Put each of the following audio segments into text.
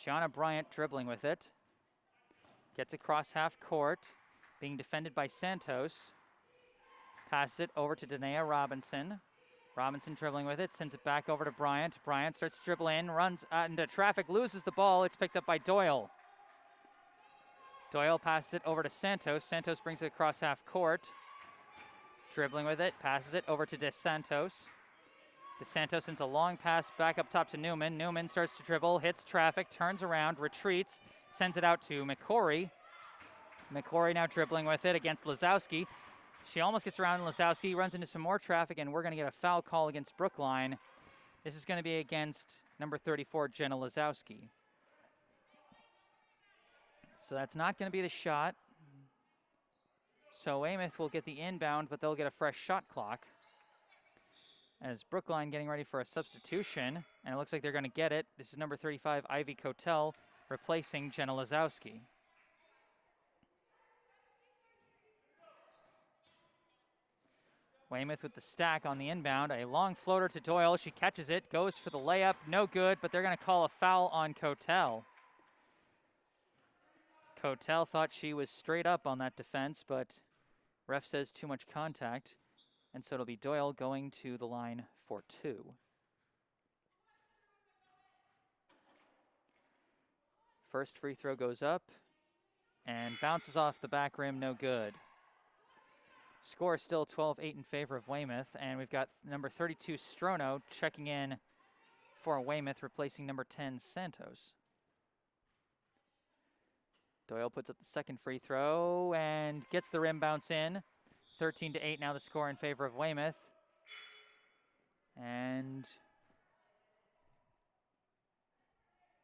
Gianna Bryant dribbling with it. Gets across half court, being defended by Santos. Passes it over to Danae Robinson. Robinson dribbling with it, sends it back over to Bryant. Bryant starts to dribble in, runs into traffic, loses the ball. It's picked up by Doyle. Doyle passes it over to Santos. Santos brings it across half court. Dribbling with it, passes it over to DeSantos. DeSantos sends a long pass back up top to Newman. Newman starts to dribble, hits traffic, turns around, retreats, sends it out to McCory. McCory now dribbling with it against Lazowski. She almost gets around Lazowski, runs into some more traffic, and we're going to get a foul call against Brookline. This is going to be against number 34, Jenna Lazowski. So that's not going to be the shot. So Weymouth will get the inbound, but they'll get a fresh shot clock. As Brookline getting ready for a substitution, and it looks like they're going to get it. This is number 35, Ivy Cotel, replacing Jenna Lazowski. Weymouth with the stack on the inbound. A long floater to Doyle. She catches it, goes for the layup. No good, but they're going to call a foul on Cotel. Cotel thought she was straight up on that defense, but ref says too much contact. And so it'll be Doyle going to the line for 2. First free throw goes up and bounces off the back rim, no good. Score still 12-8 in favor of Weymouth, and we've got number 32, Strono, checking in for Weymouth, replacing number 10, Santos. Doyle puts up the second free throw and gets the rim bounce in. 13-8 now the score in favor of Weymouth. And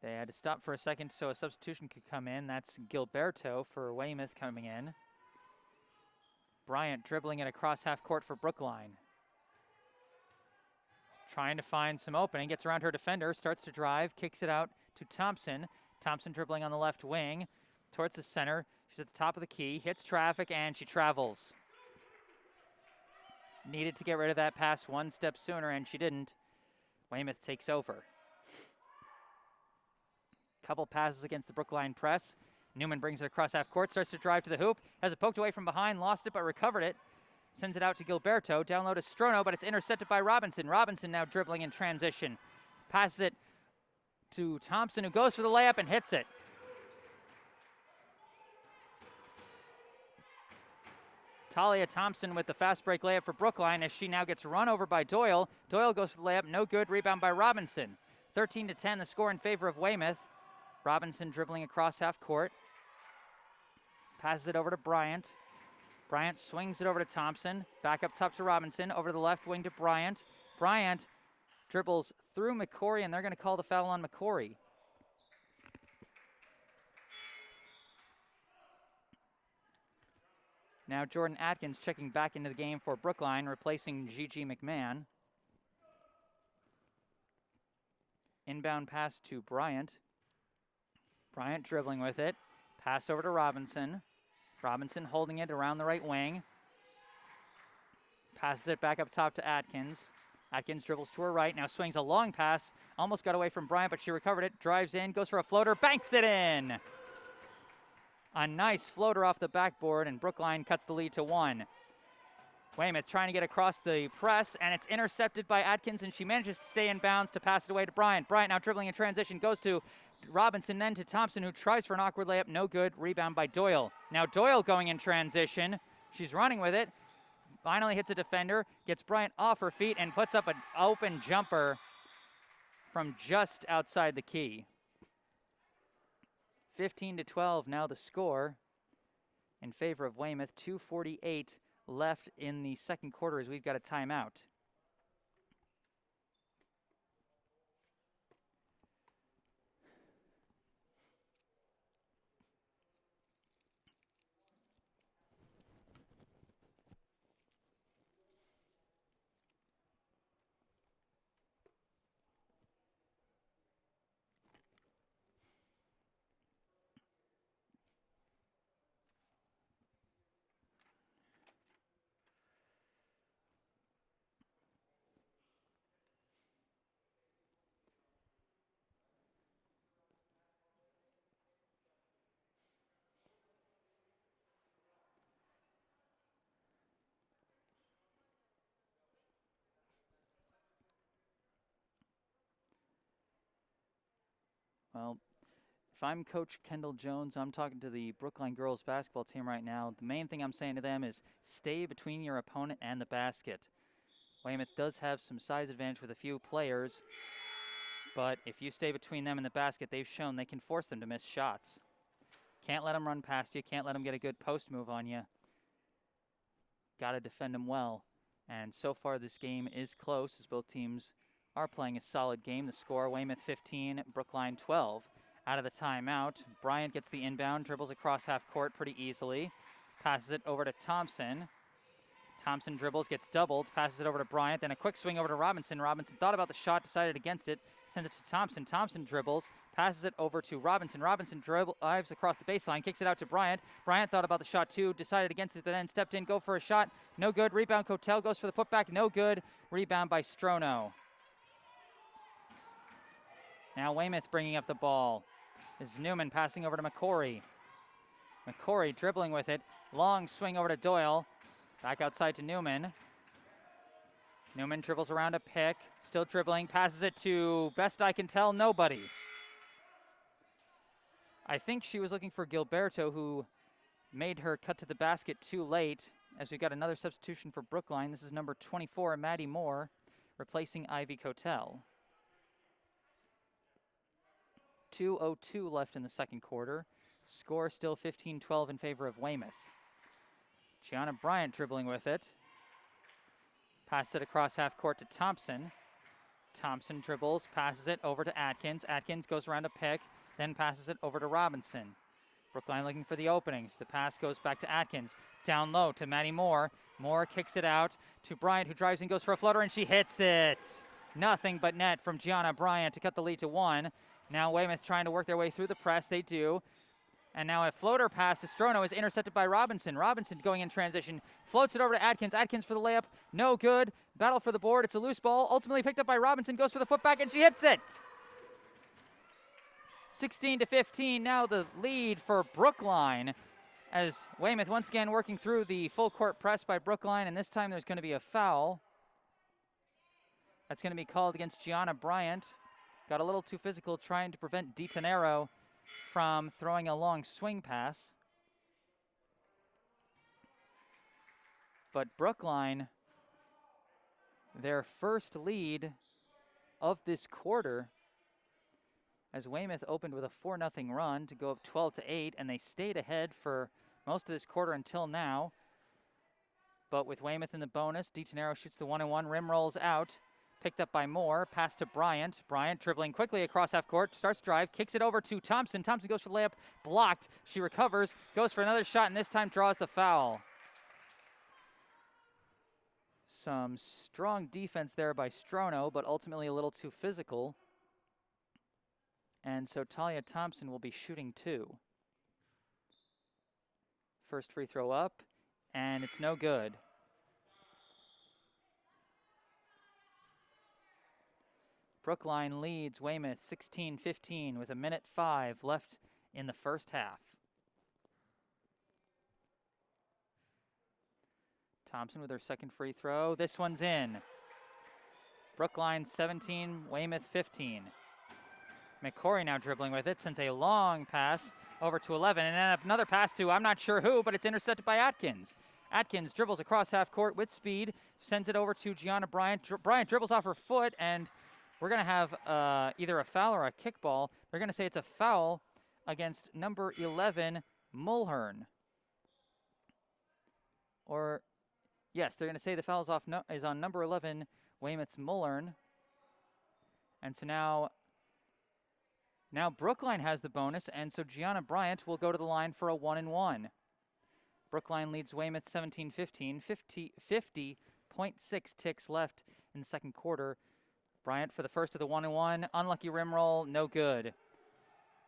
they had to stop for a second so a substitution could come in. That's Gilberto for Weymouth coming in. Bryant dribbling it across half court for Brookline. Trying to find some opening, gets around her defender, starts to drive, kicks it out to Thompson. Thompson dribbling on the left wing towards the center. She's at the top of the key, hits traffic, and she travels. Needed to get rid of that pass one step sooner, and she didn't. Weymouth takes over. Couple passes against the Brookline press. Newman brings it across half court, starts to drive to the hoop, has it poked away from behind, lost it but recovered it. Sends it out to Gilberto, down low to Strono, but it's intercepted by Robinson. Robinson now dribbling in transition. Passes it to Thompson, who goes for the layup and hits it. Talia Thompson with the fast break layup for Brookline as she now gets run over by Doyle. Doyle goes for the layup, no good, rebound by Robinson. 13-10, the score in favor of Weymouth. Robinson dribbling across half court. Passes it over to Bryant. Bryant swings it over to Thompson. Back up top to Robinson, over to the left wing to Bryant. Bryant dribbles through McCory, and they're going to call the foul on McCory. Now Jordan Atkins checking back into the game for Brookline, replacing Gigi McMahon. Inbound pass to Bryant. Bryant dribbling with it. Pass over to Robinson. Robinson holding it around the right wing. Passes it back up top to Atkins. Atkins dribbles to her right, now swings a long pass. Almost got away from Bryant, but she recovered it. Drives in, goes for a floater, banks it in! A nice floater off the backboard, and Brookline cuts the lead to 1. Weymouth trying to get across the press, and it's intercepted by Atkins, and she manages to stay in bounds to pass it away to Bryant. Bryant now dribbling in transition, goes to Robinson, then to Thompson, who tries for an awkward layup, no good, rebound by Doyle. Now Doyle going in transition, she's running with it, finally hits a defender, gets Bryant off her feet, and puts up an open jumper from just outside the key. 15-12 now the score in favor of Weymouth. 2:48 left in the second quarter as we've got a timeout. Well, if I'm Coach Kendall Jones, I'm talking to the Brookline girls basketball team right now. The main thing I'm saying to them is stay between your opponent and the basket. Weymouth does have some size advantage with a few players, but if you stay between them and the basket, they've shown they can force them to miss shots. Can't let them run past you. Can't let them get a good post move on you. Got to defend them well. And so far this game is close as both teams are playing a solid game. The score, Weymouth 15, Brookline 12. Out of the timeout, Bryant gets the inbound, dribbles across half court pretty easily. Passes it over to Thompson. Thompson dribbles, gets doubled, passes it over to Bryant, then a quick swing over to Robinson. Robinson thought about the shot, decided against it, sends it to Thompson. Thompson dribbles, passes it over to Robinson. Robinson drives across the baseline, kicks it out to Bryant. Bryant thought about the shot too, decided against it, but then stepped in, go for a shot. No good. Rebound, Cotel goes for the putback. No good. Rebound by Strono. Now Weymouth bringing up the ball. This is Newman passing over to McCory. McCory dribbling with it. Long swing over to Doyle. Back outside to Newman. Newman dribbles around a pick. Still dribbling. Passes it to, best I can tell, nobody. I think she was looking for Gilberto, who made her cut to the basket too late, as we got another substitution for Brookline. This is number 24, Maddie Moore, replacing Ivy Cotel. 2:02 left in the second quarter. Score still 15-12 in favor of Weymouth. Gianna Bryant dribbling with it. Passes it across half court to Thompson. Thompson dribbles, passes it over to Atkins. Atkins goes around a pick, then passes it over to Robinson. Brookline looking for the openings. The pass goes back to Atkins. Down low to Maddie Moore. Moore kicks it out to Bryant, who drives and goes for a floater, and she hits it. Nothing but net from Gianna Bryant to cut the lead to 1. Now Weymouth trying to work their way through the press. They do. And now a floater pass to Strono is intercepted by Robinson. Robinson going in transition. Floats it over to Atkins. Atkins for the layup. No good. Battle for the board. It's a loose ball. Ultimately picked up by Robinson. Goes for the putback, and she hits it. 16-15. Now the lead for Brookline, as Weymouth once again working through the full court press by Brookline. And this time there's going to be a foul. That's going to be called against Gianna Bryant. Got a little too physical trying to prevent DiTenero from throwing a long swing pass. But Brookline, their first lead of this quarter, as Weymouth opened with a 4-0 run to go up 12-8, and they stayed ahead for most of this quarter until now. But with Weymouth in the bonus, DiTenero shoots the 1-and-1, rim rolls out. Picked up by Moore, pass to Bryant. Bryant dribbling quickly across half court, starts drive, kicks it over to Thompson. Thompson goes for the layup, blocked. She recovers, goes for another shot, and this time draws the foul. Some strong defense there by Strono, but ultimately a little too physical. And so Talia Thompson will be shooting 2. First free throw up, and it's no good. Brookline leads Weymouth 16-15 with 1:05 left in the first half. Thompson with her second free throw. This one's in. Brookline 17, Weymouth 15. McCory now dribbling with it, sends a long pass over to 11, and then another pass to I'm not sure who, but it's intercepted by Atkins. Atkins dribbles across half court with speed, sends it over to Gianna Bryant. Bryant dribbles off her foot, and we're going to have either a foul or a kickball. They're going to say it's a foul against number 11, Mulhern. Or, yes, they're going to say the foul is on number 11, Weymouth's Mulhern. And so now Brookline has the bonus, and so Gianna Bryant will go to the line for a 1-and-1. Brookline leads Weymouth 17-15, 50.6 ticks left in the second quarter. Bryant for the first of the 1-and-1. Unlucky rim roll, no good.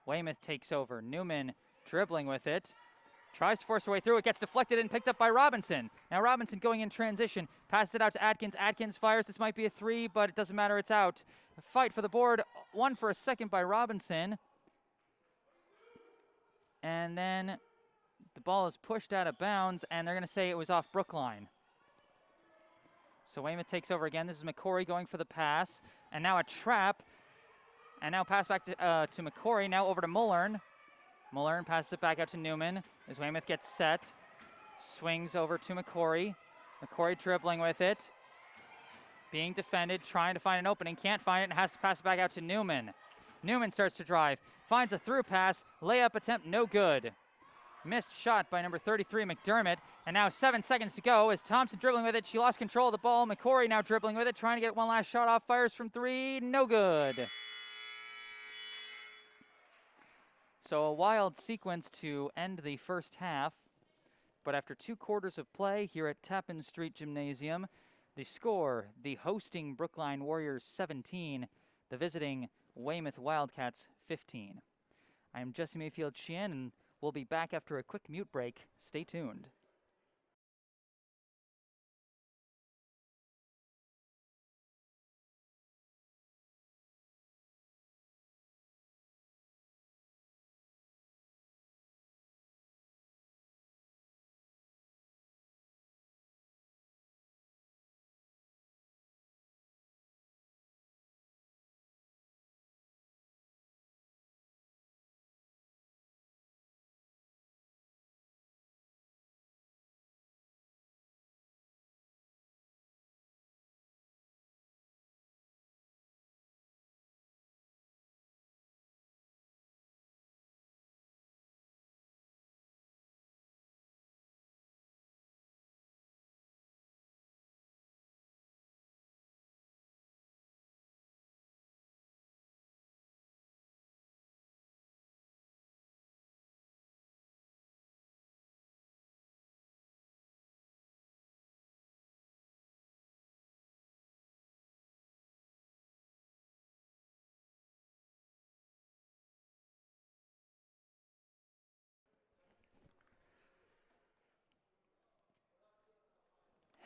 Weymouth takes over. Newman dribbling with it. Tries to force her way through. It gets deflected and picked up by Robinson. Now Robinson going in transition. Passes it out to Atkins. Atkins fires. This might be a 3, but it doesn't matter. It's out. A fight for the board. One for a second by Robinson. And then the ball is pushed out of bounds, and they're going to say it was off Brookline. So Weymouth takes over again. This is McCory going for the pass. And now a trap. And now pass back to McCory, now over to Mullern. Mullern passes it back out to Newman as Weymouth gets set. Swings over to McCory. McCory dribbling with it. Being defended, trying to find an opening, can't find it, and has to pass it back out to Newman. Newman starts to drive, finds a through pass, layup attempt, no good. Missed shot by number 33, McDermott, and now 7 seconds to go as Thompson dribbling with it. She lost control of the ball. McCory now dribbling with it, trying to get one last shot off, fires from 3, no good. So a wild sequence to end the first half, but after 2 quarters of play here at Tappan Street Gymnasium, the score, the hosting Brookline Warriors 17, the visiting Weymouth Wildcats 15. I am Jesse Mayfield Sheehan, and we'll be back after a quick mute break. Stay tuned.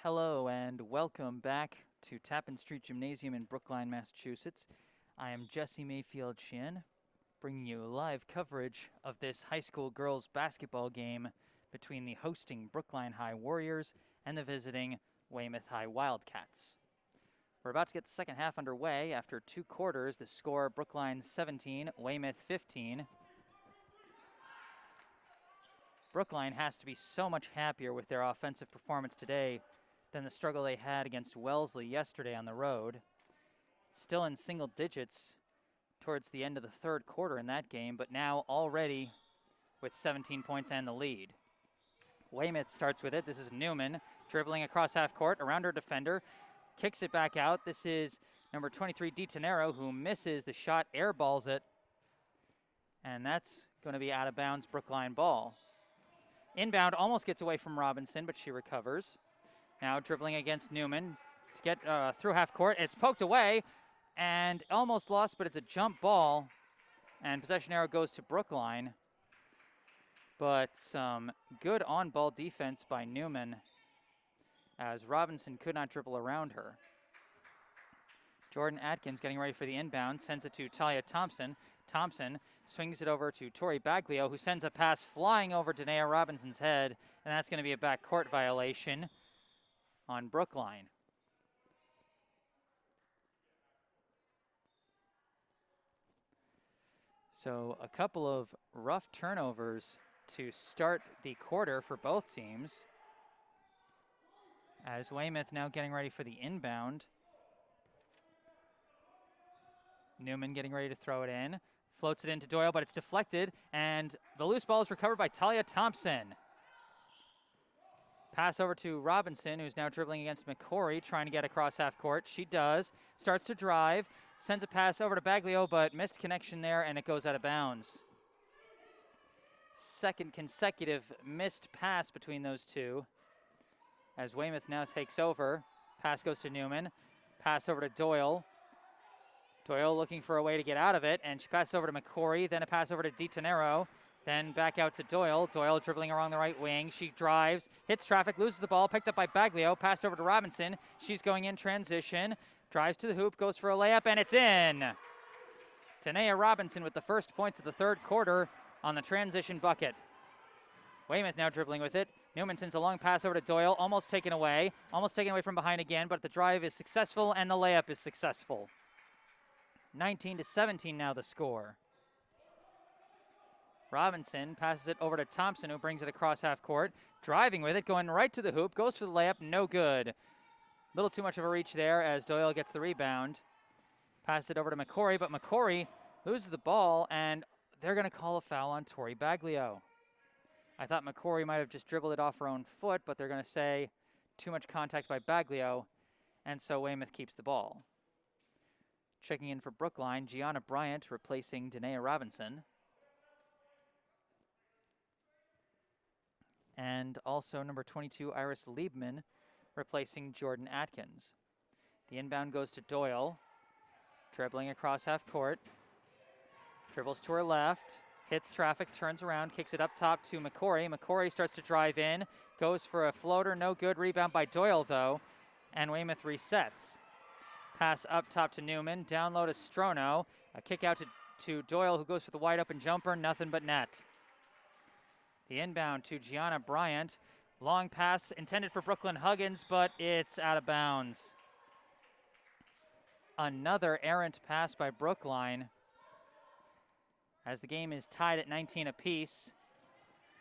Hello and welcome back to Tappan Street Gymnasium in Brookline, Massachusetts. I am Jesse Mayfield Sheehan, bringing you live coverage of this high school girls basketball game between the hosting Brookline High Warriors and the visiting Weymouth High Wildcats. We're about to get the second half underway. After 2 quarters, the score Brookline 17, Weymouth 15. Brookline has to be so much happier with their offensive performance today than the struggle they had against Wellesley yesterday on the road. Still in single digits towards the end of the 3rd quarter in that game, but now already with 17 points and the lead. Weymouth starts with it. This is Newman dribbling across half court around her defender, kicks it back out. This is number 23, DiTenero, who misses the shot, airballs it, and that's going to be out of bounds Brookline ball. Inbound almost gets away from Robinson, but she recovers. Now dribbling against Newman to get through half court. It's poked away and almost lost, but it's a jump ball. And possession arrow goes to Brookline. But some good on-ball defense by Newman as Robinson could not dribble around her. Jordan Atkins getting ready for the inbound, sends it to Talia Thompson. Thompson swings it over to Tori Baglio, who sends a pass flying over Danae Robinson's head, and that's going to be a backcourt violation on Brookline. So a couple of rough turnovers to start the quarter for both teams, as Weymouth now getting ready for the inbound. Newman getting ready to throw it in. Floats it into Doyle, but it's deflected, and the loose ball is recovered by Talia Thompson. Pass over to Robinson, who's now dribbling against McCory, trying to get across half court. She does. Starts to drive. Sends a pass over to Baglio, but missed connection there, and it goes out of bounds. Second consecutive missed pass between those two, as Weymouth now takes over. Pass goes to Newman. Pass over to Doyle. Doyle looking for a way to get out of it, and she passes over to McCory, then a pass over to DiTenero, then back out to Doyle. Doyle dribbling along the right wing. She drives, hits traffic, loses the ball, picked up by Baglio, passed over to Robinson. She's going in transition, drives to the hoop, goes for a layup, and it's in. Tanea Robinson with the first points of the 3rd quarter on the transition bucket. Weymouth now dribbling with it. Newman sends a long pass over to Doyle, almost taken away from behind again, but the drive is successful and the layup is successful. 19-17 now the score. Robinson passes it over to Thompson, who brings it across half court. Driving with it, going right to the hoop, goes for the layup, no good. Little too much of a reach there as Doyle gets the rebound. Passes it over to McCory, but McCory loses the ball, and they're going to call a foul on Tori Baglio. I thought McCory might have just dribbled it off her own foot, but they're going to say too much contact by Baglio, and so Weymouth keeps the ball. Checking in for Brookline, Gianna Bryant replacing Danae Robinson. And also number 22, Iris Liebman, replacing Jordan Atkins. The inbound goes to Doyle, dribbling across half court. Dribbles to her left, hits traffic, turns around, kicks it up top to McCory. McCory starts to drive in, goes for a floater, no good. Rebound by Doyle, though, and Weymouth resets. Pass up top to Newman, down low to Strono. A kick out to Doyle, who goes for the wide open jumper, nothing but net. The inbound to Gianna Bryant. Long pass intended for Brooklyn Huggins, but it's out of bounds. Another errant pass by Brookline as the game is tied at 19 apiece.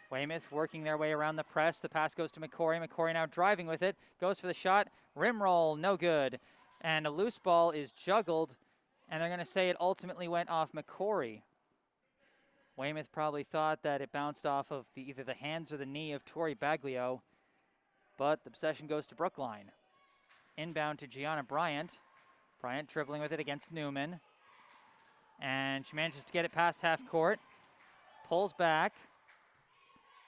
Weymouth working their way around the press. The pass goes to McCory. McCory now driving with it. Goes for the shot. Rim roll, no good. And a loose ball is juggled, and they're going to say it ultimately went off McCory. Weymouth probably thought that it bounced off of either the hands or the knee of Tori Baglio, but the possession goes to Brookline. Inbound to Gianna Bryant. Bryant dribbling with it against Newman. And she manages to get it past half court. Pulls back.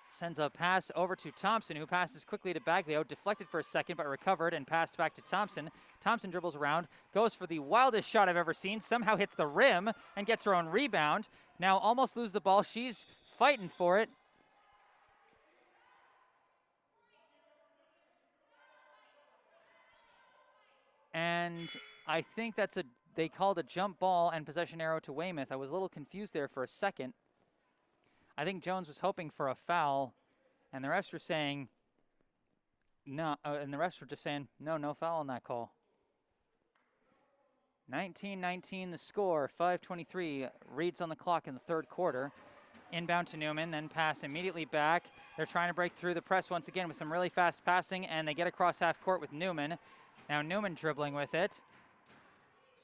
Sends a pass over to Thompson, who passes quickly to Baglio. Deflected for a second, but recovered and passed back to Thompson. Thompson dribbles around, goes for the wildest shot I've ever seen. Somehow hits the rim and gets her own rebound. Now almost lose the ball. She's fighting for it. And I think they called a jump ball and possession arrow to Weymouth. I was a little confused there for a second. I think Jones was hoping for a foul, and the refs were saying no, and the refs were just saying, no foul on that call. 19-19 the score, 5:23 reads on the clock in the third quarter. Inbound to Newman, then pass immediately back. They're trying to break through the press once again with some really fast passing, and they get across half court with Newman. Now Newman dribbling with it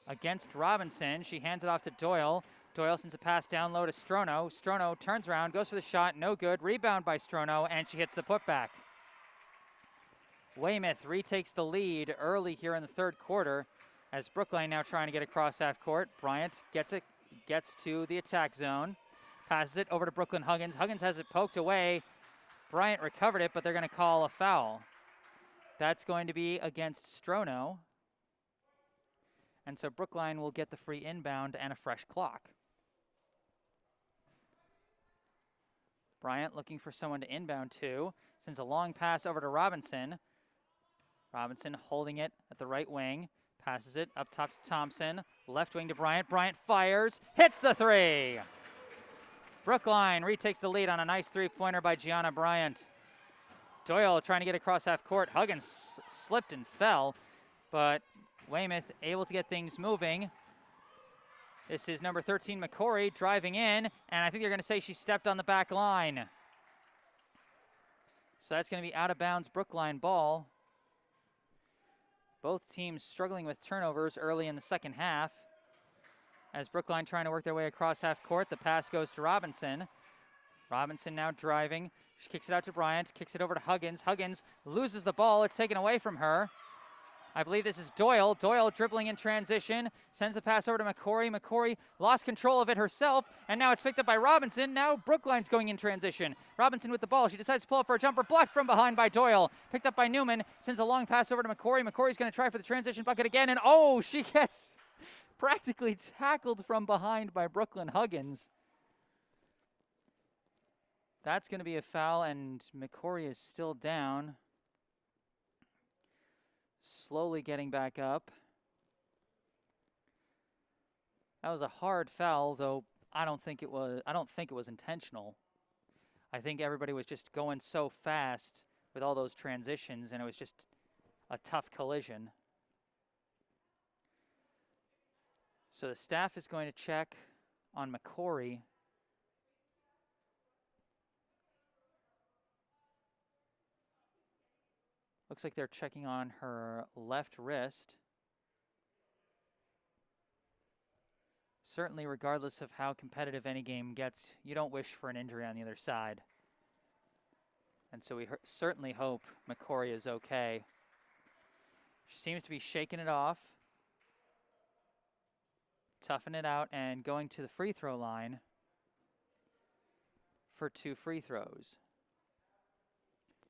against Robinson. She hands it off to Doyle. Doyle sends a pass down low to Strono. Strono turns around, goes for the shot, no good. Rebound by Strono, and she hits the putback. Weymouth retakes the lead early here in the third quarter as Brookline now trying to get across half court. Bryant gets to the attack zone, passes it over to Brooklyn Huggins. Huggins has it poked away. Bryant recovered it, but they're going to call a foul. That's going to be against Strono. And so Brookline will get the free inbound and a fresh clock. Bryant looking for someone to inbound to. Sends a long pass over to Robinson. Robinson holding it at the right wing. Passes it up top to Thompson. Left wing to Bryant. Bryant fires. Hits the three. Brookline retakes the lead on a nice three-pointer by Gianna Bryant. Doyle trying to get across half court. Huggins slipped and fell, but Weymouth able to get things moving. This is number 13, McCory, driving in, and I think they're going to say she stepped on the back line. So that's going to be out of bounds Brookline ball. Both teams struggling with turnovers early in the second half. As Brookline trying to work their way across half court, the pass goes to Robinson. Robinson now driving. She kicks it out to Bryant, kicks it over to Huggins. Huggins loses the ball. It's taken away from her. I believe this is Doyle. Doyle dribbling in transition, sends the pass over to McCory. McCory lost control of it herself, and now it's picked up by Robinson. Now Brookline's going in transition. Robinson with the ball. She decides to pull up for a jumper, blocked from behind by Doyle. Picked up by Newman, sends a long pass over to McCory. McCory's going to try for the transition bucket again, and oh, she gets practically tackled from behind by Brooklyn Huggins. That's going to be a foul, and McCory is still down. Slowly getting back up. That was a hard foul, though I don't think it was intentional. I think everybody was just going so fast with all those transitions, and it was just a tough collision. So the staff is going to check on McCory. Looks like they're checking on her left wrist. Certainly, regardless of how competitive any game gets, you don't wish for an injury on the other side. And so we certainly hope McCory is okay. She seems to be shaking it off, toughing it out, and going to the free throw line for 2 free throws.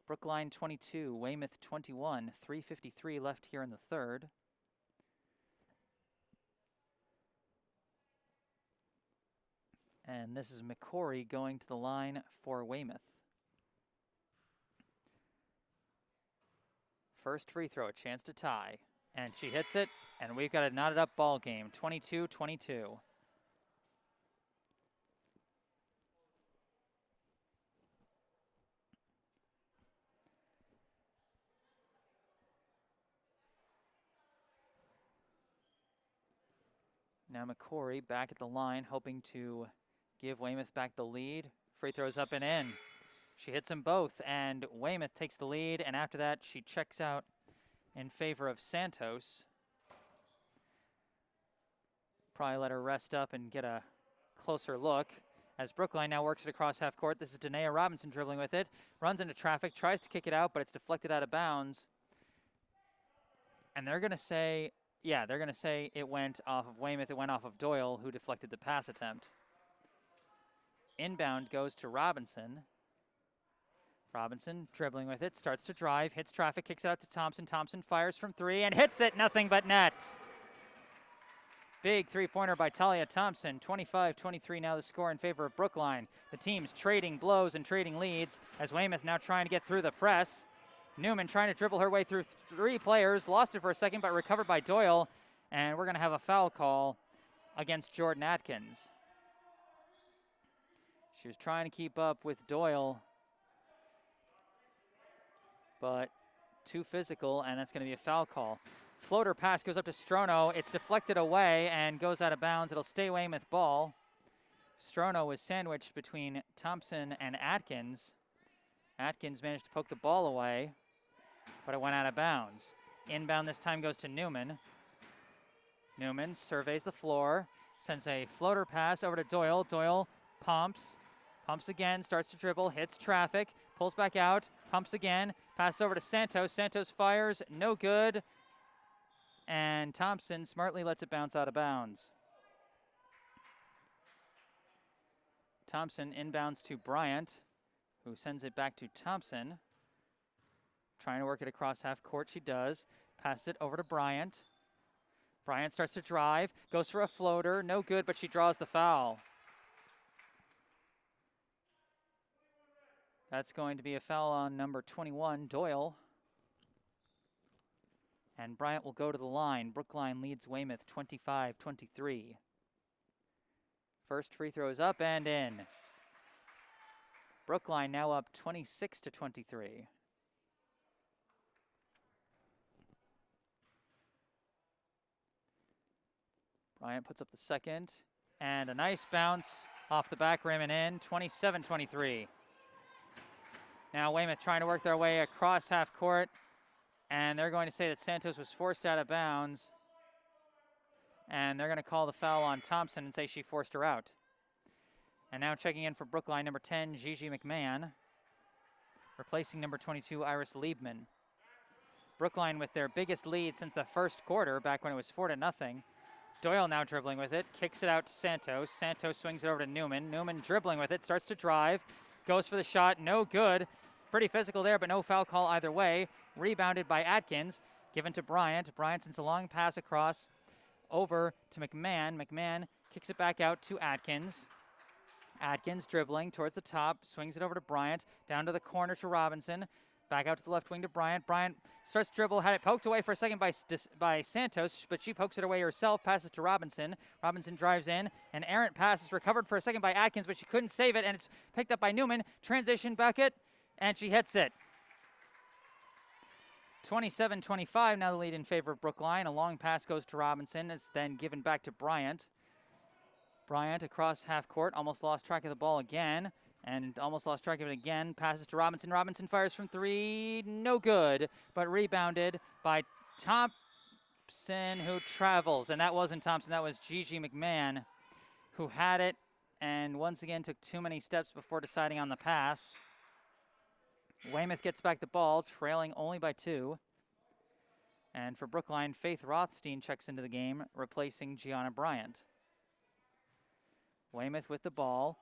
Brookline 22, Weymouth 21, 3:53 left here in the third. And this is McCory going to the line for Weymouth. First free throw, a chance to tie. And she hits it, and we've got a knotted up ball game, 22-22. Now McCory back at the line, hoping to give Weymouth back the lead. Free throws up and in. She hits them both, and Weymouth takes the lead, and after that, she checks out in favor of Santos. Probably let her rest up and get a closer look as Brookline now works it across half court. This is Danae Robinson dribbling with it, runs into traffic, tries to kick it out, but it's deflected out of bounds. And they're going to say, yeah, they're going to say it went off of Weymouth. It went off of Doyle, who deflected the pass attempt. Inbound goes to Robinson. Robinson dribbling with it, starts to drive, hits traffic, kicks it out to Thompson. Thompson fires from 3 and hits it, nothing but net. Big three-pointer by Talia Thompson. 25-23 now the score in favor of Brookline. The teams trading blows and trading leads as Weymouth now trying to get through the press. Newman trying to dribble her way through 3 players, lost it for a second but recovered by Doyle, and we're going to have a foul call against Jordan Atkins. She was trying to keep up with Doyle, but too physical, and that's going to be a foul call. Floater pass goes up to Strono. It's deflected away and goes out of bounds. It'll stay Weymouth ball. Strono was sandwiched between Thompson and Atkins. Atkins managed to poke the ball away, but it went out of bounds. Inbound this time goes to Newman. Newman surveys the floor, sends a floater pass over to Doyle. Doyle pumps again, starts to dribble, hits traffic, pulls back out, pumps again, passes over to Santos. Santos fires, no good. And Thompson smartly lets it bounce out of bounds. Thompson inbounds to Bryant, who sends it back to Thompson. Trying to work it across half court, she does. Passes it over to Bryant. Bryant starts to drive, goes for a floater, no good, but she draws the foul. That's going to be a foul on number 21, Doyle. And Bryant will go to the line. Brookline leads Weymouth 25-23. First free throw is up and in. Brookline now up 26-23. Bryant puts up the second, and a nice bounce off the back rim and in, 27-23. Now Weymouth trying to work their way across half court, and they're going to say that Santos was forced out of bounds, and they're going to call the foul on Thompson and say she forced her out. And now checking in for Brookline, number 10, Gigi McMahon, replacing number 22, Iris Liebman. Brookline with their biggest lead since the first quarter, back when it was 4-0. Doyle now dribbling with it, kicks it out to Santos. Santos swings it over to Newman. Newman dribbling with it, starts to drive, goes for the shot, no good. Pretty physical there, but no foul call either way. Rebounded by Atkins, given to Bryant. Bryant sends a long pass across over to McMahon. McMahon kicks it back out to Atkins. Atkins dribbling towards the top, swings it over to Bryant, down to the corner to Robinson. Back out to the left wing to Bryant. Bryant starts to dribble, had it poked away for a second by Santos, but she pokes it away herself, passes to Robinson. Robinson drives in, an errant pass is recovered for a second by Atkins, but she couldn't save it, and it's picked up by Newman. Transition bucket, and she hits it. 27-25, now the lead in favor of Brookline. A long pass goes to Robinson. It's then given back to Bryant. Bryant across half court, almost lost track of the ball again, and almost lost track of it again. Passes to Robinson. Robinson fires from three, no good, but rebounded by Thompson, who travels. And that wasn't Thompson, that was Gigi McMahon, who had it, and once again took too many steps before deciding on the pass. Weymouth gets back the ball, trailing only by 2. And for Brookline, Faith Rothstein checks into the game, replacing Gianna Bryant. Weymouth with the ball.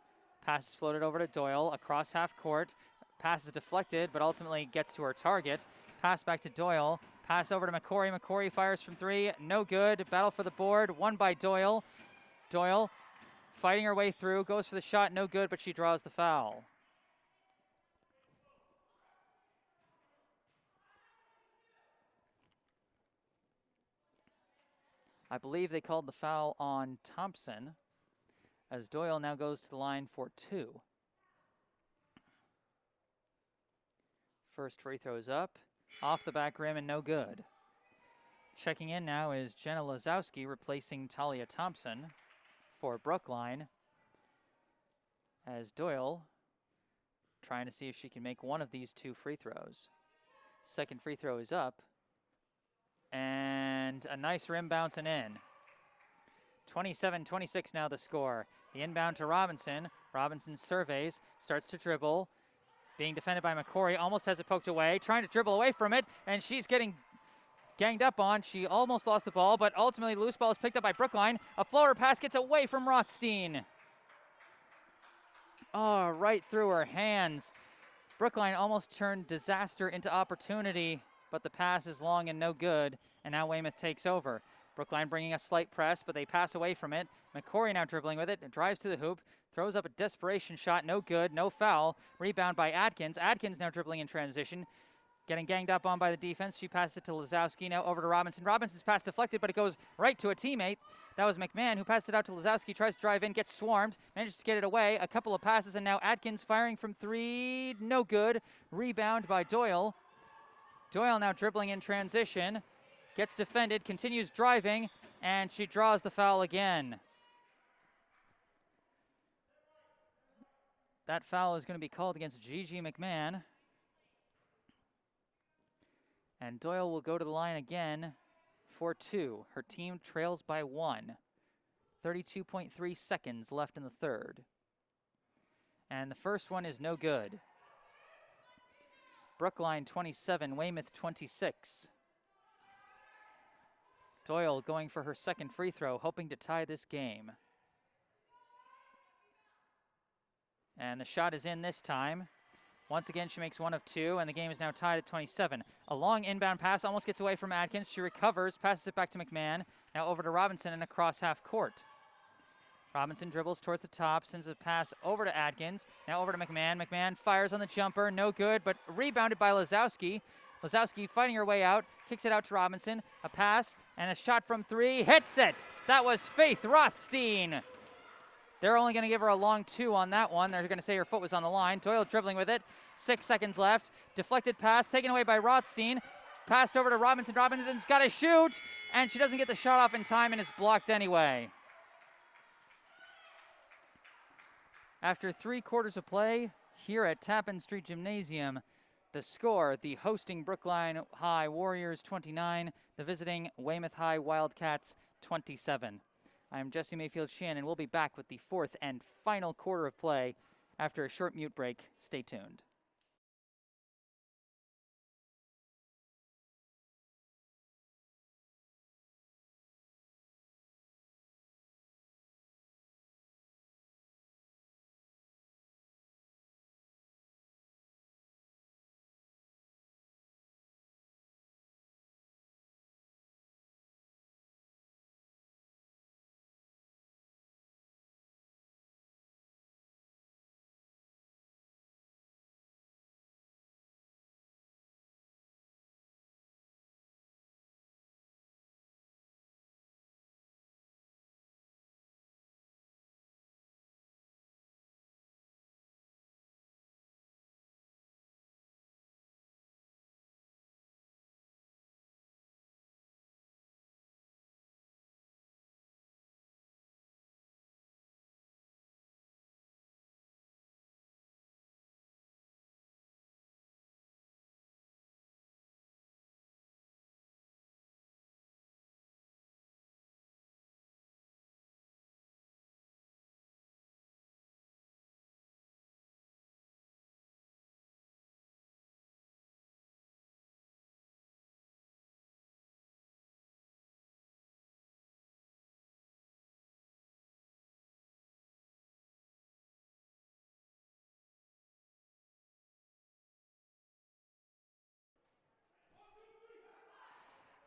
Pass is floated over to Doyle across half court. Pass is deflected, but ultimately gets to her target. Pass back to Doyle. Pass over to McCory. McCory fires from 3. No good. Battle for the board. Won by Doyle. Doyle fighting her way through. Goes for the shot. No good, but she draws the foul. I believe they called the foul on Thompson, as Doyle now goes to the line for 2. First free throw is up, off the back rim and no good. Checking in now is Jenna Lazowski, replacing Talia Thompson for Brookline, as Doyle trying to see if she can make one of these 2 free throws. Second free throw is up, and a nice rim bounce and in. 27-26 now the score. The inbound to Robinson. Robinson surveys, starts to dribble. Being defended by McCory, almost has it poked away, trying to dribble away from it, and she's getting ganged up on. She almost lost the ball, but ultimately loose ball is picked up by Brookline. A floater pass gets away from Rothstein. Oh, right through her hands. Brookline almost turned disaster into opportunity, but the pass is long and no good, and now Weymouth takes over. Brookline bringing a slight press, but they pass away from it. McCory now dribbling with it, drives to the hoop, throws up a desperation shot, no good, no foul. Rebound by Atkins. Atkins now dribbling in transition, getting ganged up on by the defense. She passes it to Lazowski, now over to Robinson. Robinson's pass deflected, but it goes right to a teammate. That was McMahon, who passed it out to Lazowski, tries to drive in, gets swarmed, manages to get it away. A couple of passes, and now Atkins firing from 3, no good. Rebound by Doyle. Doyle now dribbling in transition, gets defended, continues driving, and she draws the foul again. That foul is going to be called against Gigi McMahon. And Doyle will go to the line again for 2. Her team trails by 1. 32.3 seconds left in the third. And the first one is no good. Brookline 27, Weymouth 26. Doyle going for her second free throw, hoping to tie this game. And the shot is in this time. Once again, she makes 1 of 2, and the game is now tied at 27. A long inbound pass almost gets away from Atkins. She recovers, passes it back to McMahon. Now over to Robinson and across half court. Robinson dribbles towards the top, sends a pass over to Atkins. Now over to McMahon. McMahon fires on the jumper, no good, but rebounded by Lazowski. Lazowski fighting her way out, kicks it out to Robinson. A pass and a shot from 3, hits it! That was Faith Rothstein. They're only going to give her a long 2 on that one. They're going to say her foot was on the line. Doyle dribbling with it. 6 seconds left. Deflected pass taken away by Rothstein. Passed over to Robinson. Robinson's got to shoot, and she doesn't get the shot off in time and is blocked anyway. After 3 quarters of play here at Tappan Street Gymnasium, the score, the hosting Brookline High Warriors 29, the visiting Weymouth High Wildcats 27. I'm Jesse Mayfield Shannon, and we'll be back with the 4th and final quarter of play after a short mute break. Stay tuned.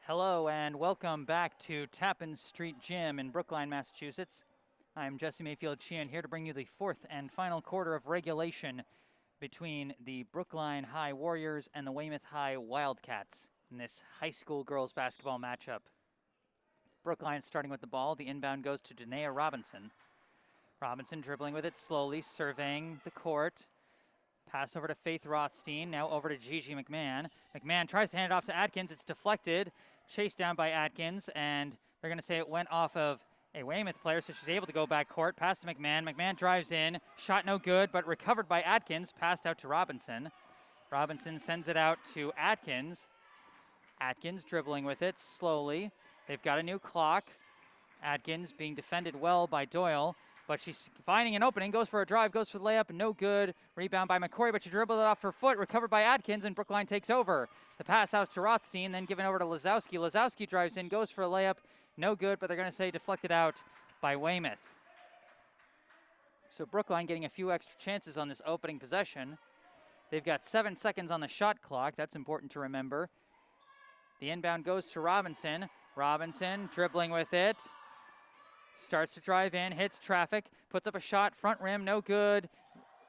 Hello and welcome back to Tappan Street Gym in Brookline, Massachusetts. I'm Jesse Mayfield Sheehan here to bring you the fourth and final quarter of regulation between the Brookline High Warriors and the Weymouth High Wildcats in this high school girls basketball matchup. Brookline starting with the ball. The inbound goes to Danae Robinson. Robinson dribbling with it slowly, surveying the court. Pass over to Faith Rothstein, now over to Gigi McMahon. McMahon tries to hand it off to Atkins. It's deflected, chased down by Atkins, and they're going to say it went off of a Weymouth player, so she's able to go back court. Pass to McMahon. McMahon drives in. Shot no good, but recovered by Atkins. Passed out to Robinson. Robinson sends it out to Atkins. Atkins dribbling with it slowly. They've got a new clock. Atkins being defended well by Doyle. But she's finding an opening, goes for a drive, goes for the layup, no good. Rebound by McCoy, but she dribbled it off her foot, recovered by Atkins, and Brookline takes over. The pass out to Rothstein, then given over to Lazowski. Lazowski drives in, goes for a layup, no good, but they're going to say deflected out by Weymouth. So Brookline getting a few extra chances on this opening possession. They've got 7 seconds on the shot clock. That's important to remember. The inbound goes to Robinson. Robinson dribbling with it. Starts to drive in, hits traffic, puts up a shot, front rim, no good.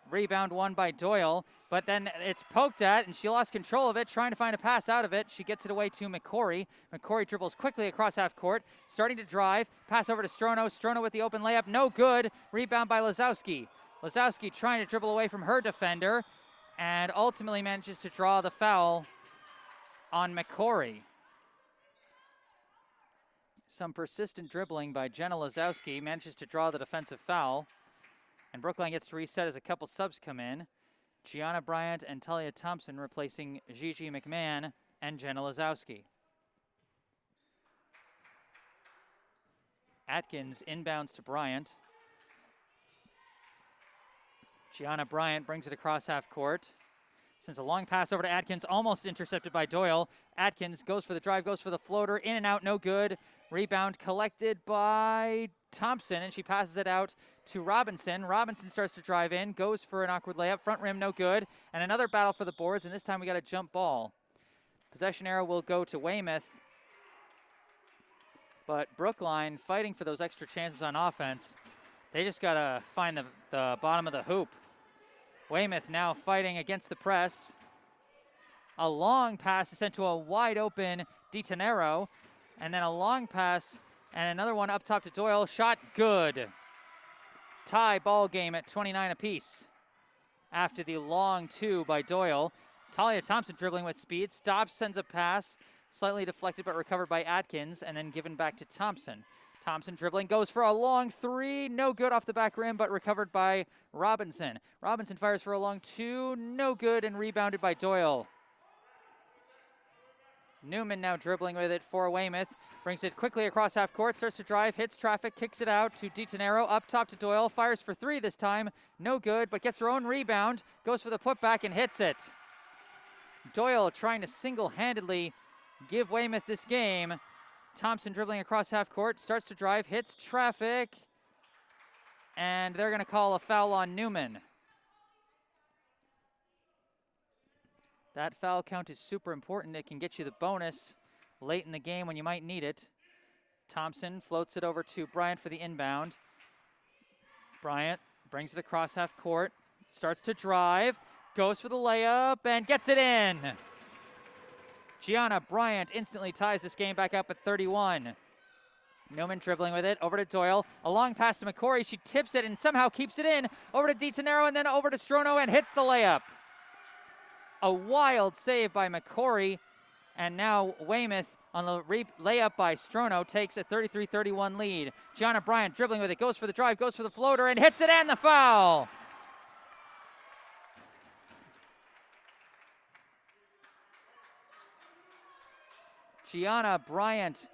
Rebound won by Doyle, but then it's poked at, and she lost control of it, trying to find a pass out of it. She gets it away to McCory. McCory dribbles quickly across half court, starting to drive. Pass over to Strono. Strono with the open layup, no good. Rebound by Lazowski. Lazowski trying to dribble away from her defender, and ultimately manages to draw the foul on McCory. Some persistent dribbling by Jenna Lazowski manages to draw the defensive foul. And Brookline gets to reset as a couple subs come in. Gianna Bryant and Talia Thompson replacing Gigi McMahon and Jenna Lazowski. Atkins inbounds to Bryant. Gianna Bryant brings it across half court. Sends a long pass over to Atkins, almost intercepted by Doyle. Atkins goes for the drive, goes for the floater, in and out, no good. Rebound collected by Thompson, and she passes it out to Robinson. Robinson starts to drive in, goes for an awkward layup, front rim, no good. And another battle for the boards, and this time we got a jump ball. Possession arrow will go to Weymouth. But Brookline fighting for those extra chances on offense. They just got to find the bottom of the hoop. Weymouth now fighting against the press. A long pass is sent to a wide open DiTenero, and then a long pass and another one up top to Doyle. Shot good. Tie ball game at 29 apiece. After the long two by Doyle, Talia Thompson dribbling with speed, stops, sends a pass, slightly deflected but recovered by Atkins, and then given back to Thompson. Thompson dribbling, goes for a long three, no good off the back rim, but recovered by Robinson. Robinson fires for a long two, no good, and rebounded by Doyle. Newman now dribbling with it for Weymouth, brings it quickly across half court, starts to drive, hits traffic, kicks it out to DiTenero, up top to Doyle, fires for three this time, no good, but gets her own rebound, goes for the putback and hits it. Doyle trying to single-handedly give Weymouth this game. Thompson dribbling across half court, starts to drive, hits traffic, and they're going to call a foul on Newman. That foul count is super important. It can get you the bonus late in the game when you might need it. Thompson floats it over to Bryant for the inbound. Bryant brings it across half court, starts to drive, goes for the layup, and gets it in. Gianna Bryant instantly ties this game back up at 31. Newman dribbling with it, over to Doyle. A long pass to McCory. She tips it and somehow keeps it in. Over to DiTenero and then over to Strono and hits the layup. A wild save by McCory. And now Weymouth on the layup by Strono takes a 33-31 lead. Gianna Bryant dribbling with it, goes for the drive, goes for the floater, and hits it and the foul. Gianna Bryant,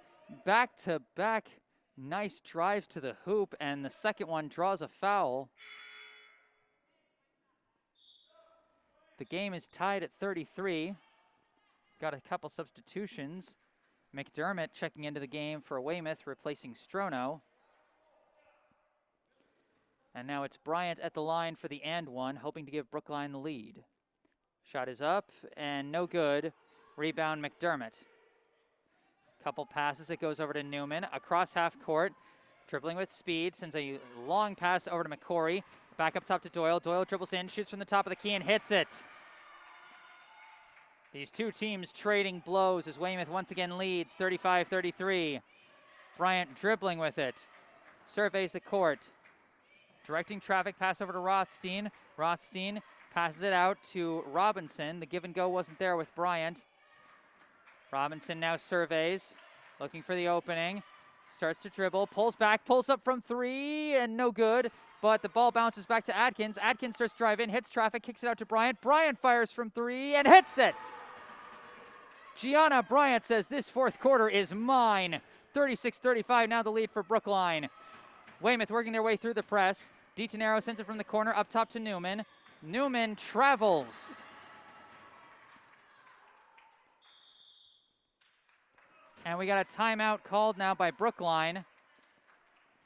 back-to-back nice drives to the hoop, and the second one draws a foul. The game is tied at 33. Got a couple substitutions. McDermott checking into the game for Weymouth, replacing Strono. And now it's Bryant at the line for the and one, hoping to give Brookline the lead. Shot is up and no good. Rebound McDermott. Couple passes, it goes over to Newman, across half court, dribbling with speed, sends a long pass over to McCory, back up top to Doyle. Doyle dribbles in, shoots from the top of the key and hits it. These two teams trading blows as Weymouth once again leads 35-33. Bryant dribbling with it, surveys the court, directing traffic, pass over to Rothstein. Rothstein passes it out to Robinson. The give and go wasn't there with Bryant. Robinson now surveys, looking for the opening, starts to dribble, pulls back, pulls up from three, and no good, but the ball bounces back to Atkins. Atkins starts to drive in, hits traffic, kicks it out to Bryant. Bryant fires from three and hits it. Gianna Bryant says, this fourth quarter is mine. 36-35, now the lead for Brookline. Weymouth working their way through the press. DiTenero sends it from the corner up top to Newman. Newman travels. And we got a timeout called now by Brookline.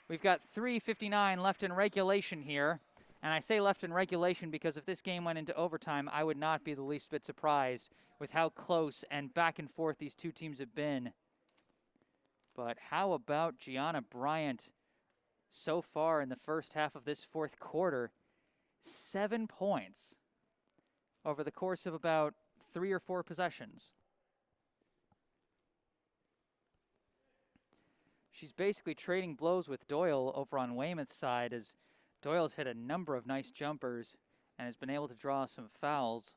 We've got 3:59 left in regulation here. And I say left in regulation because if this game went into overtime, I would not be the least bit surprised with how close and back and forth these two teams have been. But how about Gianna Bryant so far in the first half of this fourth quarter? 7 points over the course of about 3 or 4 possessions. She's basically trading blows with Doyle over on Weymouth's side as Doyle's hit a number of nice jumpers and has been able to draw some fouls.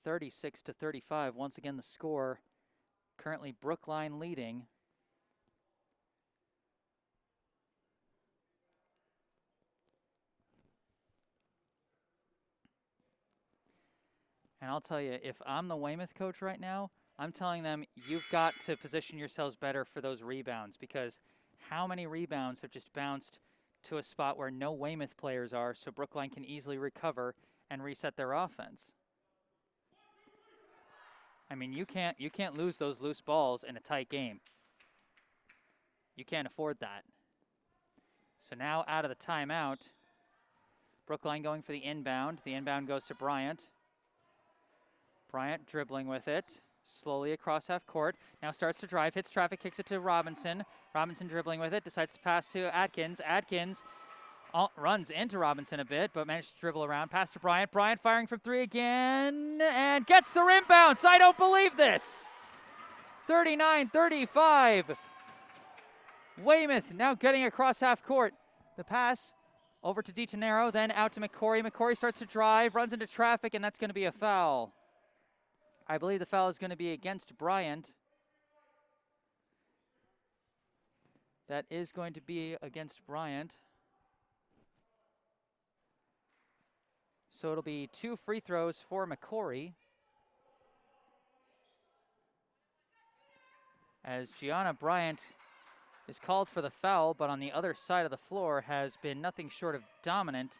36-35, once again the score. Currently Brookline leading. And I'll tell you, if I'm the Weymouth coach right now, I'm telling them you've got to position yourselves better for those rebounds, because how many rebounds have just bounced to a spot where no Weymouth players are so Brookline can easily recover and reset their offense? I mean, you can't lose those loose balls in a tight game. You can't afford that. So now out of the timeout, Brookline going for the inbound. The inbound goes to Bryant. Bryant dribbling with it. Slowly across half court, now starts to drive, hits traffic, kicks it to Robinson. Robinson dribbling with it, decides to pass to Atkins. Atkins runs into Robinson a bit, but managed to dribble around. Pass to Bryant. Bryant firing from three again, and gets the rim bounce. I don't believe this. 39-35. Weymouth now getting across half court. The pass over to DiTenero, then out to McCory. McCory starts to drive, runs into traffic, and that's going to be a foul. I believe the foul is going to be against Bryant. That is going to be against Bryant. So it'll be 2 free throws for McCory, as Gianna Bryant is called for the foul, but on the other side of the floor has been nothing short of dominant.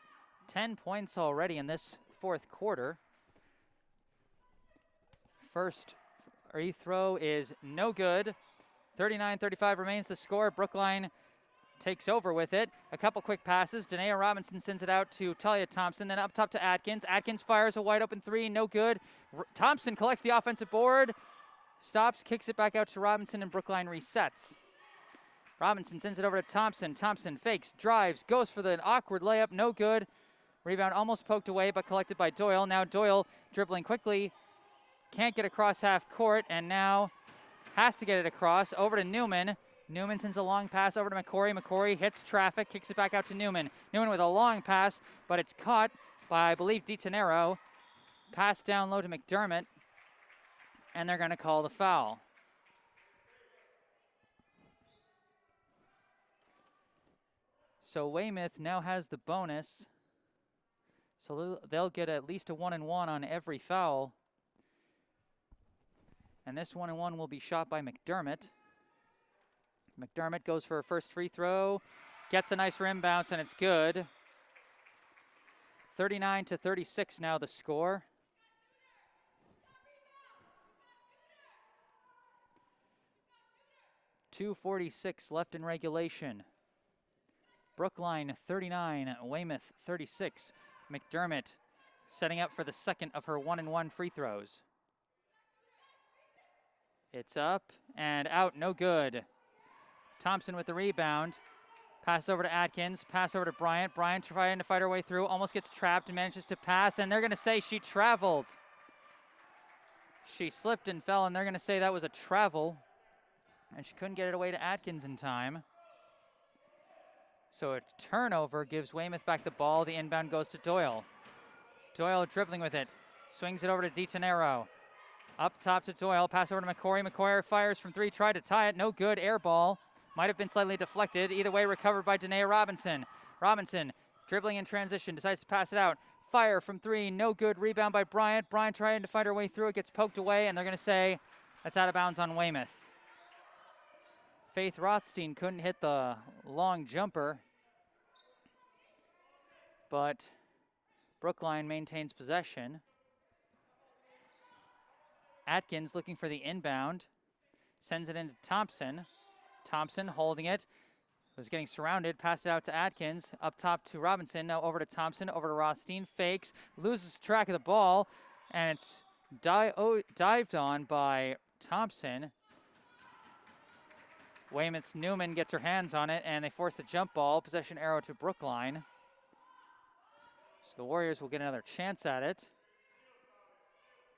10 points already in this fourth quarter. First free throw is no good. 39-35 remains the score. Brookline takes over with it. A couple quick passes. Danae Robinson sends it out to Talia Thompson, then up top to Atkins. Atkins fires a wide open three, no good. Thompson collects the offensive board, stops, kicks it back out to Robinson, and Brookline resets. Robinson sends it over to Thompson. Thompson fakes, drives, goes for the awkward layup, no good. Rebound almost poked away, but collected by Doyle. Now Doyle dribbling quickly. Can't get across half court, and now has to get it across over to Newman. Newman sends a long pass over to McCory. McCory hits traffic, kicks it back out to Newman. Newman with a long pass, but it's caught by, I believe, DiTenero. Pass down low to McDermott, and they're going to call the foul. So Weymouth now has the bonus, so they'll get at least a 1-and-1 on every foul. And this 1-and-1 will be shot by McDermott. McDermott goes for a first free throw, gets a nice rim bounce, and it's good. 39-36 now the score. .246 left in regulation. Brookline 39, Weymouth 36. McDermott setting up for the second of her 1-and-1 free throws. It's up and out, no good. Thompson with the rebound. Pass over to Atkins, pass over to Bryant. Bryant trying to fight her way through, almost gets trapped and manages to pass, and they're gonna say she traveled. She slipped and fell, and they're gonna say that was a travel, and she couldn't get it away to Atkins in time. So a turnover gives Weymouth back the ball. The inbound goes to Doyle. Doyle dribbling with it, swings it over to DiTenero. Up top to Doyle, pass over to McCory. McCory fires from three, tried to tie it, no good, air ball. Might have been slightly deflected. Either way, recovered by Danae Robinson. Robinson, dribbling in transition, decides to pass it out. Fire from three, no good, rebound by Bryant. Bryant trying to fight her way through, it gets poked away, and they're gonna say that's out of bounds on Weymouth. Faith Rothstein couldn't hit the long jumper, but Brookline maintains possession. Atkins looking for the inbound, sends it into Thompson. Thompson holding it, was getting surrounded, passed it out to Atkins, up top to Robinson, now over to Thompson, over to Rothstein, fakes, loses track of the ball, and it's dived on by Thompson. Weymouth's Newman gets her hands on it, and they force the jump ball, possession arrow to Brookline. So the Warriors will get another chance at it.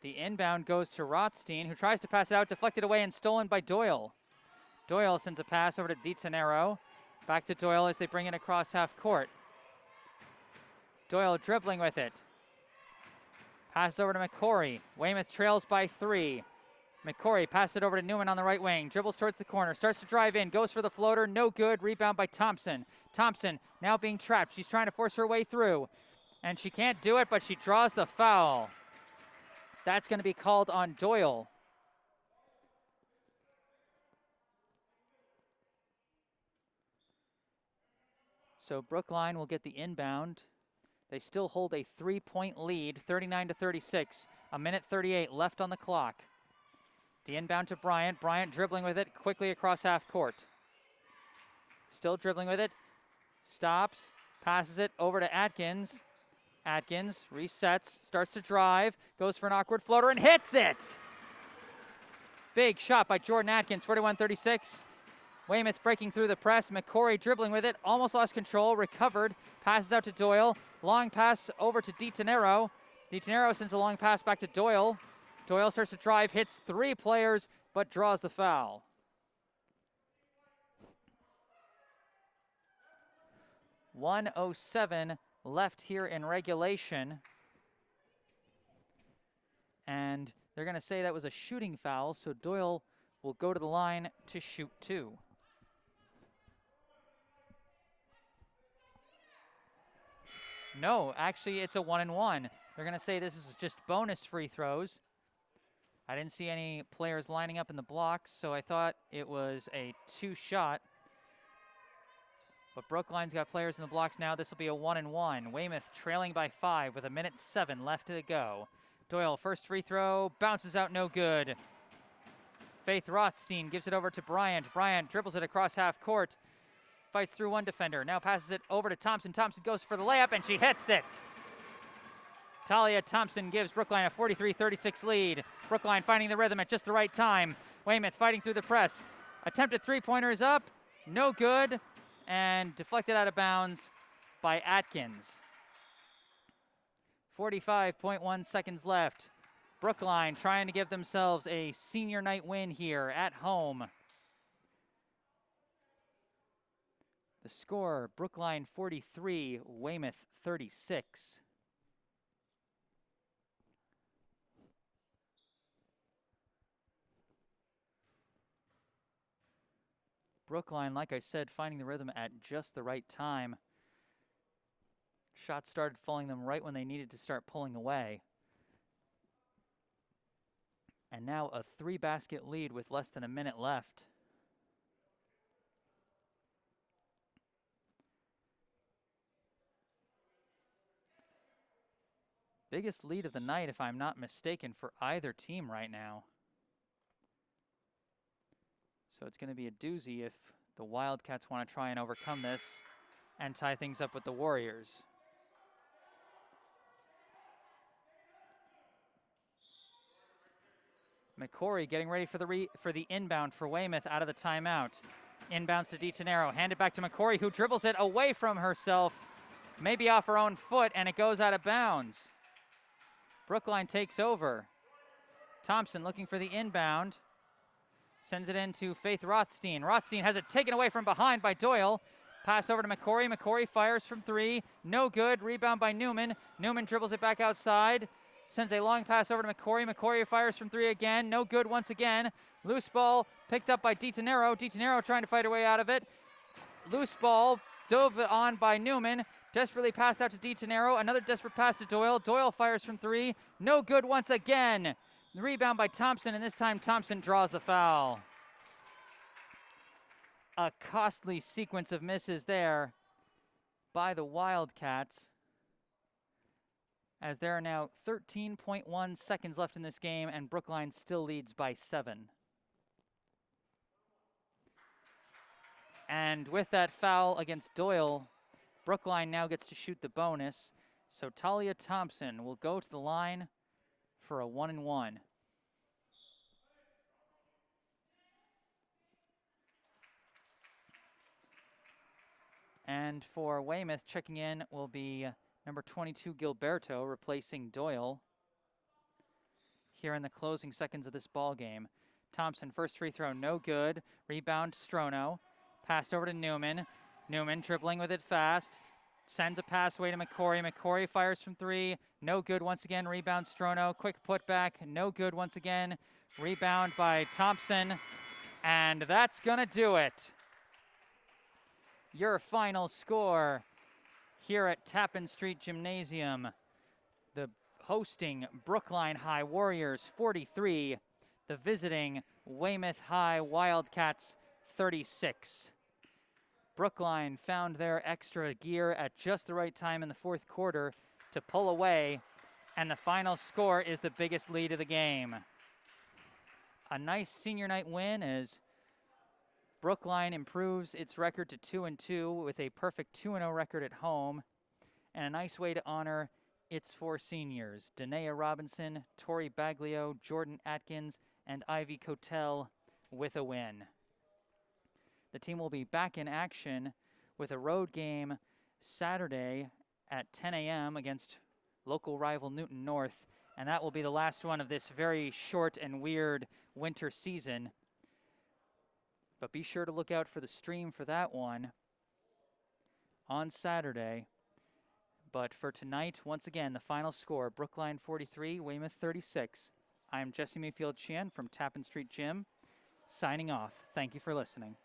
The inbound goes to Rothstein, who tries to pass it out, deflected away and stolen by Doyle. Doyle sends a pass over to DiTenero. Back to Doyle as they bring it across half court. Doyle dribbling with it. Pass over to McCory. Weymouth trails by 3. McCory passes it over to Newman on the right wing. Dribbles towards the corner. Starts to drive in. Goes for the floater. No good. Rebound by Thompson. Thompson now being trapped. She's trying to force her way through. And she can't do it, but she draws the foul. That's going to be called on Doyle. So Brookline will get the inbound. They still hold a 3-point lead, 39-36. 1:38 left on the clock. The inbound to Bryant. Bryant dribbling with it quickly across half court. Still dribbling with it. Stops. Passes it over to Atkins. Atkins resets. Starts to drive. Goes for an awkward floater and hits it. Big shot by Jordan Atkins, 41-36. Weymouth breaking through the press. McCory dribbling with it. Almost lost control. Recovered. Passes out to Doyle. Long pass over to DiTenero. DiTenero sends a long pass back to Doyle. Doyle starts to drive. Hits 3 players, but draws the foul. .107 left here in regulation. And they're going to say that was a shooting foul, so Doyle will go to the line to shoot 2. No, actually it's a 1-and-1. They're gonna say this is just bonus free throws. I didn't see any players lining up in the blocks, so I thought it was a 2-shot. But Brookline's got players in the blocks now. This will be a 1-and-1. Weymouth trailing by 5 with 1:07 left to go. Doyle, first free throw, bounces out, no good. Faith Rothstein gives it over to Bryant. Bryant dribbles it across half court. Fights through one defender, now passes it over to Thompson. Thompson goes for the layup, and she hits it. Talia Thompson gives Brookline a 43-36 lead. Brookline finding the rhythm at just the right time. Weymouth fighting through the press. Attempted three-pointer is up, no good, and deflected out of bounds by Atkins. 45.1 seconds left. Brookline trying to give themselves a senior night win here at home. The score, Brookline 43, Weymouth 36. Brookline, like I said, finding the rhythm at just the right time. Shots started falling them right when they needed to start pulling away. And now a 3-basket lead with less than a minute left. Biggest lead of the night, if I'm not mistaken, for either team right now. So it's going to be a doozy if the Wildcats want to try and overcome this and tie things up with the Warriors. McCory getting ready for the inbound for Weymouth out of the timeout. Inbounds to DiTenero, handed back to McCory, who dribbles it away from herself, maybe off her own foot, and it goes out of bounds. Brookline takes over. Thompson looking for the inbound. Sends it in to Faith Rothstein. Rothstein has it taken away from behind by Doyle. Pass over to McCory. McCory fires from three. No good. Rebound by Newman. Newman dribbles it back outside. Sends a long pass over to McCory. McCory fires from three again. No good once again. Loose ball picked up by DiTenero. DiTenero trying to fight her way out of it. Loose ball dove on by Newman. Desperately passed out to DiTenero. Another desperate pass to Doyle. Doyle fires from three. No good once again. The rebound by Thompson, and this time Thompson draws the foul. A costly sequence of misses there by the Wildcats, as there are now 13.1 seconds left in this game, and Brookline still leads by 7. And with that foul against Doyle, Brookline now gets to shoot the bonus. So Talia Thompson will go to the line for a 1-and-1. And for Weymouth, checking in will be number 22, Gilberto, replacing Doyle here in the closing seconds of this ball game. Thompson, first free throw, no good. Rebound, Strono. Passed over to Newman. Newman dribbling with it fast. Sends a pass away to McCory. McCory fires from three. No good once again. Rebound, Strono. Quick putback. No good once again. Rebound by Thompson. And that's going to do it. Your final score here at Tappan Street Gymnasium. The hosting Brookline High Warriors 43. The visiting Weymouth High Wildcats 36. Brookline found their extra gear at just the right time in the fourth quarter to pull away, and the final score is the biggest lead of the game. A nice senior night win as Brookline improves its record to 2-2 with a perfect 2-0 record at home, and a nice way to honor its 4 seniors, Danaea Robinson, Tori Baglio, Jordan Atkins, and Ivy Cotel with a win. The team will be back in action with a road game Saturday at 10 a.m. against local rival Newton North, and that will be the last one of this very short and weird winter season. But be sure to look out for the stream for that one on Saturday. But for tonight, once again, the final score, Brookline 43, Weymouth 36. I'm Jesse Mayfield-Chien from Tappan Street Gym, signing off. Thank you for listening.